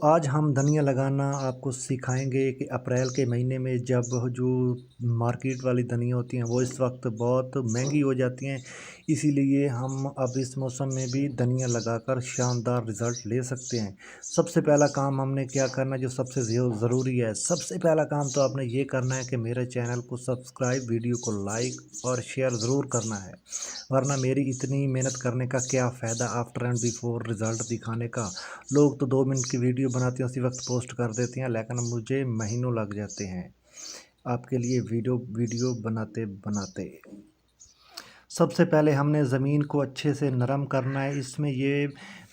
आज हम धनिया लगाना आपको सिखाएंगे कि अप्रैल के महीने में जब जो मार्केट वाली धनिया होती हैं वो इस वक्त बहुत महंगी हो जाती हैं। इसीलिए हम अब इस मौसम में भी धनिया लगाकर शानदार रिज़ल्ट ले सकते हैं। सबसे पहला काम हमने क्या करना है, जो सबसे ज़रूरी है, सबसे पहला काम तो आपने ये करना है कि मेरे चैनल को सब्सक्राइब, वीडियो को लाइक और शेयर ज़रूर करना है। वरना मेरी इतनी मेहनत करने का क्या फ़ायदा आफ्टर एंड बिफोर रिज़ल्ट दिखाने का। लोग तो 2 मिनट की वीडियो बनाते हैं, उसी वक्त पोस्ट कर देते हैं, लेकिन मुझे महीनों लग जाते हैं आपके लिए वीडियो बनाते बनाते। सबसे पहले हमने ज़मीन को अच्छे से नरम करना है। इसमें ये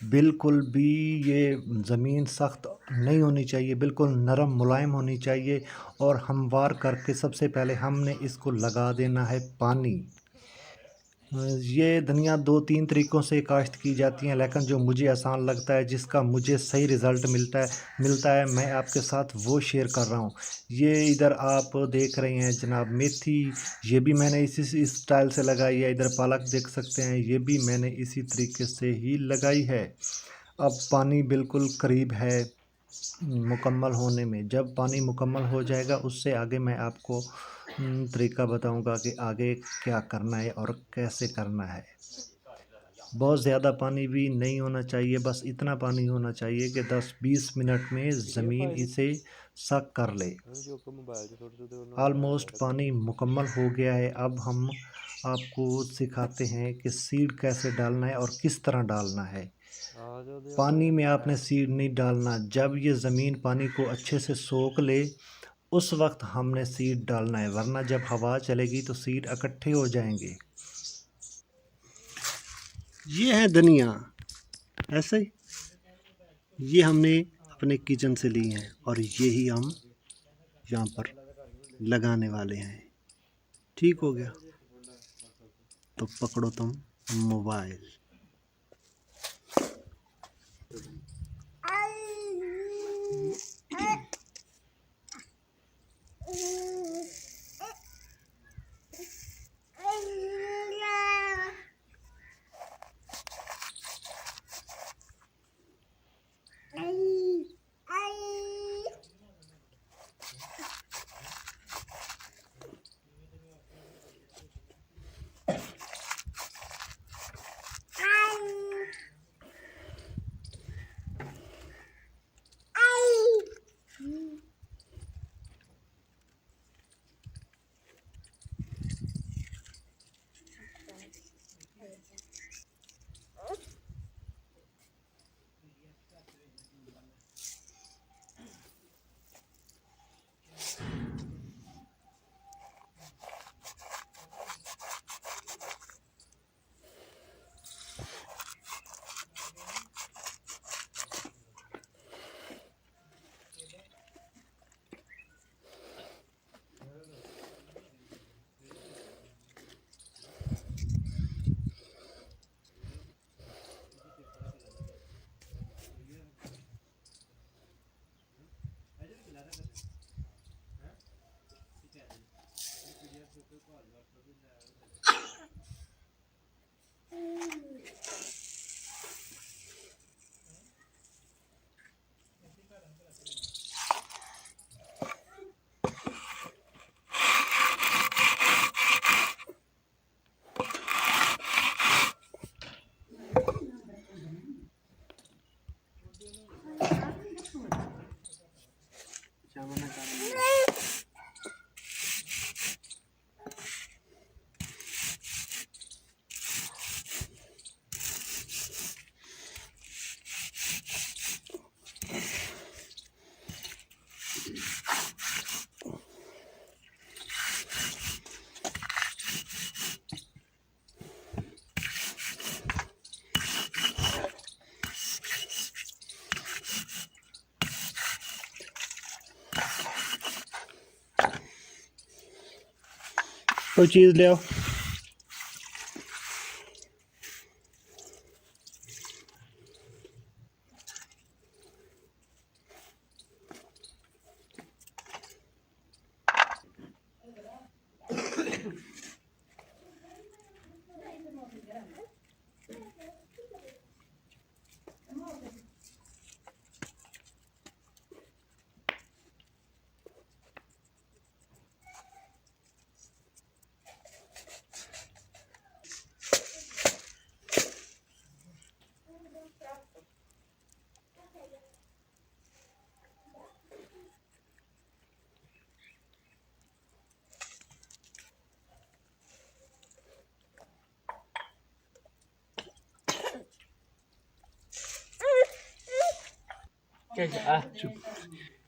बिल्कुल भी ये ज़मीन सख्त नहीं होनी चाहिए, बिल्कुल नरम मुलायम होनी चाहिए। और हमवार करके सबसे पहले हमने इसको लगा देना है पानी। ये धनिया 2-3 तरीक़ों से काश्त की जाती हैं, लेकिन जो मुझे आसान लगता है, जिसका मुझे सही रिज़ल्ट मिलता है, मैं आपके साथ वो शेयर कर रहा हूँ। ये इधर आप देख रहे हैं जनाब मेथी, ये भी मैंने इसी स्टाइल से लगाई है। इधर पालक देख सकते हैं, ये भी मैंने इसी तरीके से ही लगाई है। अब पानी बिल्कुल करीब है मुकम्मल होने में। जब पानी मुकम्मल हो जाएगा, उससे आगे मैं आपको तरीका बताऊंगा कि आगे क्या करना है और कैसे करना है। बहुत ज़्यादा पानी भी नहीं होना चाहिए, बस इतना पानी होना चाहिए कि 10-20 मिनट में ज़मीन इसे सक कर ले। ऑलमोस्ट पानी मुकम्मल हो गया है। अब हम आपको सिखाते हैं कि सीड कैसे डालना है और किस तरह डालना है। पानी में आपने सीड नहीं डालना, जब ये ज़मीन पानी को अच्छे से सोख ले उस वक्त हमने सीड डालना है, वरना जब हवा चलेगी तो सीड इकट्ठे हो जाएंगे। ये है धनिया, ऐसे ये हमने अपने किचन से ली हैं और ये ही हम यहाँ पर लगाने वाले हैं। ठीक हो गया, तो पकड़ो तुम मोबाइल। कोई चीज़ ले आओ।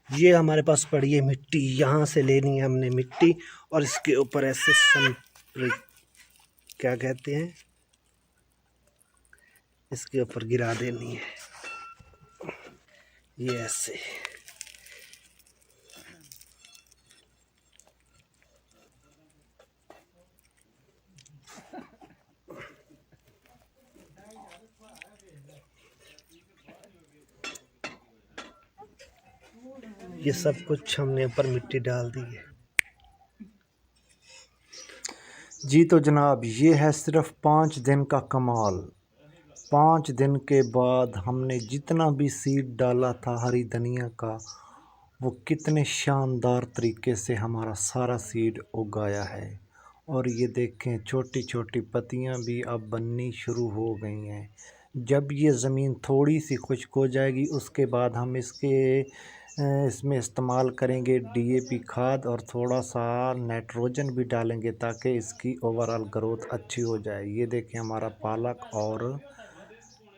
ये हमारे पास पड़ी है मिट्टी, यहाँ से लेनी है हमने मिट्टी और इसके ऊपर ऐसे क्या कहते हैं, इसके ऊपर गिरा देनी है, ये ऐसे। ये सब कुछ हमने ऊपर मिट्टी डाल दी है। जी तो जनाब, ये है सिर्फ 5 दिन का कमाल। 5 दिन के बाद हमने जितना भी सीड डाला था हरी धनिया का, वो कितने शानदार तरीके से हमारा सारा सीड उगाया है। और ये देखें, छोटी छोटी पत्तियां भी अब बननी शुरू हो गई हैं। जब ये ज़मीन थोड़ी सी खुश्क हो जाएगी, उसके बाद हम इसमें इस्तेमाल करेंगे डीएपी खाद और थोड़ा सा नाइट्रोजन भी डालेंगे, ताकि इसकी ओवरऑल ग्रोथ अच्छी हो जाए। ये देखें हमारा पालक और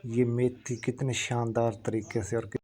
ये मेथी कितने शानदार तरीके से और